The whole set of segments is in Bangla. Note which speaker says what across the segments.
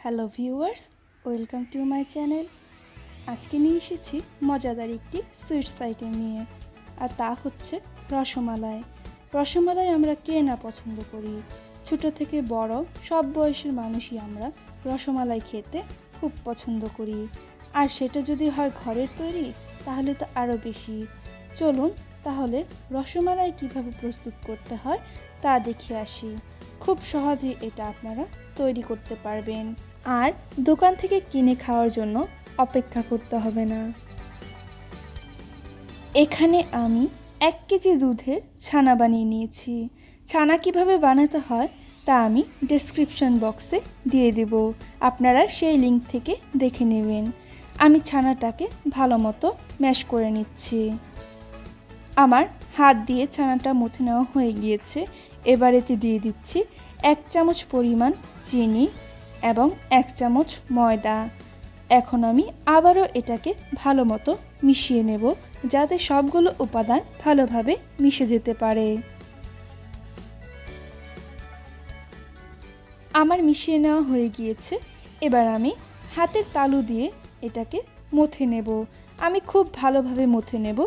Speaker 1: Hello viewers, welcome to my channel. আজকে নিয়ে এসেছি মজাদার একটি সুইটস আইটেম নিয়ে, আর তা হচ্ছে রসমালাই। রসমালাই আমরা কে না পছন্দ করি, ছোট থেকে বড় সব বয়সের মানুষই আমরা রসমালাই খেতে খুব পছন্দ করি। আর সেটা যদি হয় ঘরের তৈরি তাহলে তো আরও বেশি। চলুন তাহলে রসমালাই কিভাবে প্রস্তুত করতে হয় তা দেখে আসি। খুব সহজেই এটা আপনারা তৈরি করতে পারবেন, আর দোকান থেকে কিনে খাওয়ার জন্য অপেক্ষা করতে হবে না। এখানে আমি 1 কেজি দুধের ছানা বানিয়ে নিয়েছি। ছানা কিভাবে বানাতে হয় তা আমি ডেসক্রিপশন বক্সে দিয়ে দেব, আপনারা সেই লিঙ্ক থেকে দেখে নেবেন। আমি ছানাটাকে ভালো মতো ম্যাশ করে নিচ্ছি। আমার হাত দিয়ে ছানাটা মুথে নেওয়া হয়ে গিয়েছে। এবার এতে দিয়ে দিচ্ছি 1 চামচ পরিমাণ চিনি এবং 1 চামচ ময়দা। এখন আমি আবারও এটাকে ভালো মতো মিশিয়ে নেব, যাতে সবগুলো উপাদান ভালোভাবে মিশে যেতে পারে। আমার মিশিয়ে নেওয়া হয়ে গিয়েছে। এবার আমি হাতের তালু দিয়ে এটাকে মথে নেব। আমি খুব ভালোভাবে মথে নেব।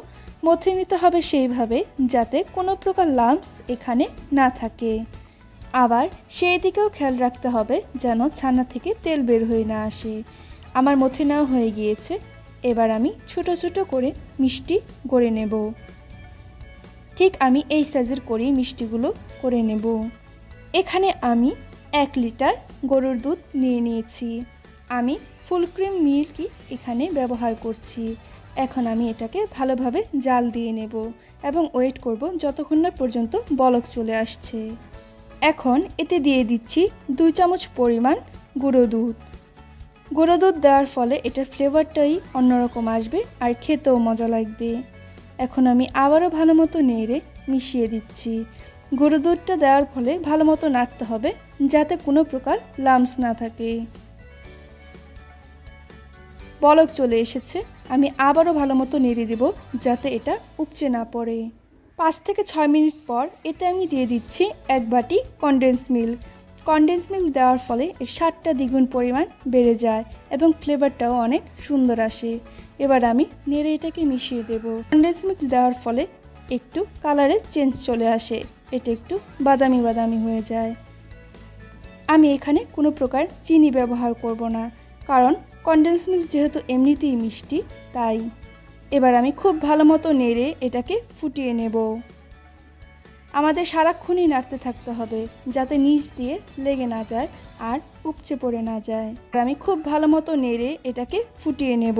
Speaker 1: মথে নিতে হবে সেইভাবে যাতে কোনো প্রকার লাম্পস এখানে না থাকে। আবার সেই দিকেও খেয়াল রাখতে হবে যেন ছানা থেকে তেল বের হয়ে না আসে। আমার মথে নেওয়া হয়ে গিয়েছে। এবার আমি ছোট ছোট করে মিষ্টি গড়ে নেব। ঠিক আমি এই সাইজের করেই মিষ্টিগুলো করে নেব। এখানে আমি 1 লিটার গরুর দুধ নিয়ে নিয়েছি। আমি ফুল ক্রিম মিল্কই এখানে ব্যবহার করছি। এখন আমি এটাকে ভালোভাবে জাল দিয়ে নেব এবং ওয়েট করব যতক্ষণ না পর্যন্ত বলক চলে আসছে। এখন এতে দিয়ে দিচ্ছি 2 চামচ পরিমাণ গুঁড়ো দুধ। গুঁড়ো দুধ দেওয়ার ফলে এটার ফ্লেভারটাই অন্যরকম আসবে আর খেতেও মজা লাগবে। এখন আমি আবারও ভালো মতো নেড়ে মিশিয়ে দিচ্ছি। গুঁড়ো দুধটা দেওয়ার ফলে ভালো মতো নাড়তে হবে যাতে কোনো প্রকার লাম্পস না থাকে। বলক চলে এসেছে। আমি আবারও ভালো মতো নেড়ে দেব যাতে এটা উপচে না পড়ে। 5 থেকে 6 মিনিট পর এতে আমি দিয়ে দিচ্ছি 1 বাটি কনডেন্স মিল্ক। কনডেন্স মিল্ক দেওয়ার ফলে এর স্বাদটা দ্বিগুণ পরিমাণ বেড়ে যায় এবং ফ্লেভারটাও অনেক সুন্দর আসে। এবার আমি নেড়ে এটাকে মিশিয়ে দেব। কনডেন্স মিল্ক দেওয়ার ফলে একটু কালারে চেঞ্জ চলে আসে, এটা একটু বাদামি বাদামি হয়ে যায়। আমি এখানে কোনো প্রকার চিনি ব্যবহার করব না, কারণ কনডেন্স মিল্ক যেহেতু এমনিতেই মিষ্টি তাই। এবার আমি খুব ভালো মতো নেড়ে এটাকে ফুটিয়ে নেব। আমাদের সারাক্ষণই নাড়তে থাকতে হবে যাতে নিচ দিয়ে লেগে না যায় আর উপচে পড়ে না যায়। আর আমি খুব ভালো মতো নেড়ে এটাকে ফুটিয়ে নেব।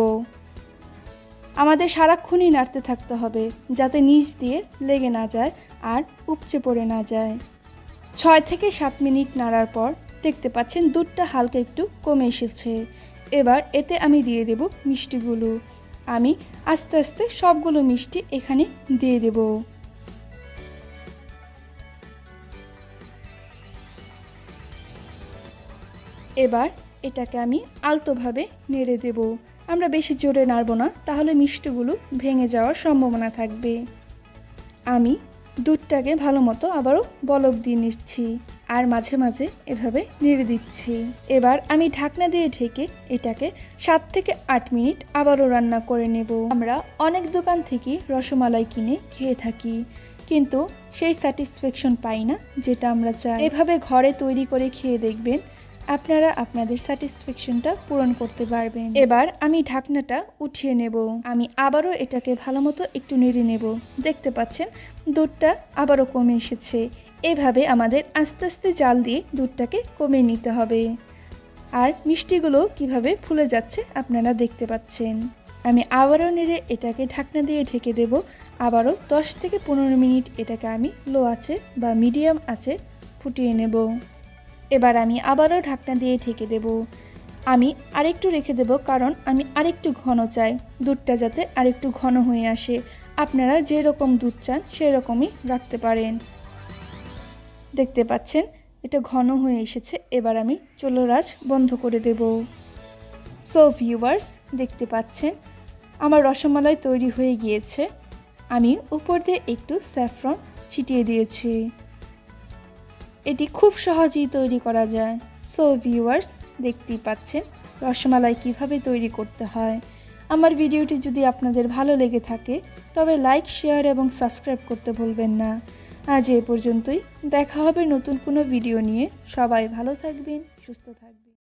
Speaker 1: আমাদের সারাক্ষণই নাড়তে থাকতে হবে যাতে নিচ দিয়ে লেগে না যায় আর উপচে পড়ে না যায়। 6 থেকে 7 মিনিট নাড়ার পর দেখতে পাচ্ছেন দুধটা হালকা একটু কমে এসেছে। এবার এতে আমি দিয়ে দেব মিষ্টিগুলো। আমি আস্তে আস্তে সবগুলো মিষ্টি এখানে দিয়ে দেব। এবার এটাকে আমি আলতোভাবে নেড়ে দেব। আমরা বেশি জোরে নাড়ব না, তাহলে মিষ্টিগুলো ভেঙে যাওয়ার সম্ভাবনা থাকবে। আমি দুধটাকে ভালো মতো আবারও বলক দিয়ে নিচ্ছি আর মাঝে মাঝে এভাবে নেড়ে দিচ্ছি। এবার আমি ঢাকনা দিয়ে ঢেকে এটাকে 7 থেকে 8 মিনিট আবারও রান্না করে নেব। আমরা অনেক দোকান থেকে রসমালাই কিনে খেয়ে থাকি, কিন্তু সেই স্যাটিসফ্যাকশন পাই না যেটা আমরা চাই। এভাবে ঘরে তৈরি করে খেয়ে দেখবেন, আপনারা আপনাদের স্যাটিসফ্যাকশনটা পূরণ করতে পারবেন। এবার আমি ঢাকনাটা উঠিয়ে নেব। আমি আবারও এটাকে ভালো মতো একটু নেড়ে নেব। দেখতে পাচ্ছেন দুধটা আবারও কমে এসেছে। এভাবে আমাদের আস্তে আস্তে জাল দিয়ে দুধটাকে কমিয়ে নিতে হবে। আর মিষ্টিগুলো কিভাবে ফুলে যাচ্ছে আপনারা দেখতে পাচ্ছেন। আমি আবারও নেড়ে এটাকে ঢাকনা দিয়ে ঢেকে দেব। আবারও 10 থেকে 15 মিনিট এটাকে আমি লো আঁচে বা মিডিয়াম আঁচে ফুটিয়ে নেব। এবার আমি আবারও ঢাকনা দিয়ে ঢেকে দেব। আমি আরেকটু রেখে দেব, কারণ আমি আরেকটু ঘন চাই, দুধটা যাতে আরেকটু ঘন হয়ে আসে। আপনারা যেরকম দুধ চান সেরকমই রাখতে পারেন। দেখতে পাচ্ছেন এটা ঘন হয়ে এসেছে। এবার আমি চুলার আঁচ বন্ধ করে দেব। সো ভিউয়ার্স, দেখতে পাচ্ছেন আমার রসমালাই তৈরি হয়ে গিয়েছে। আমি উপর দিয়ে একটু স্যাফরন ছিটিয়ে দিয়েছি। এটি খুব সহজেই তৈরি করা যায়। সো ভিউয়ার্স, দেখতেই পাচ্ছেন রসমালাই কিভাবে তৈরি করতে হয়। আমার ভিডিওটি যদি আপনাদের ভালো লেগে থাকে তবে লাইক, শেয়ার এবং সাবস্ক্রাইব করতে ভুলবেন না। আজ এ পর্যন্তই, দেখা হবে নতুন কোনো ভিডিও নিয়ে। সবাই ভালো থাকবেন, সুস্থ থাকবেন।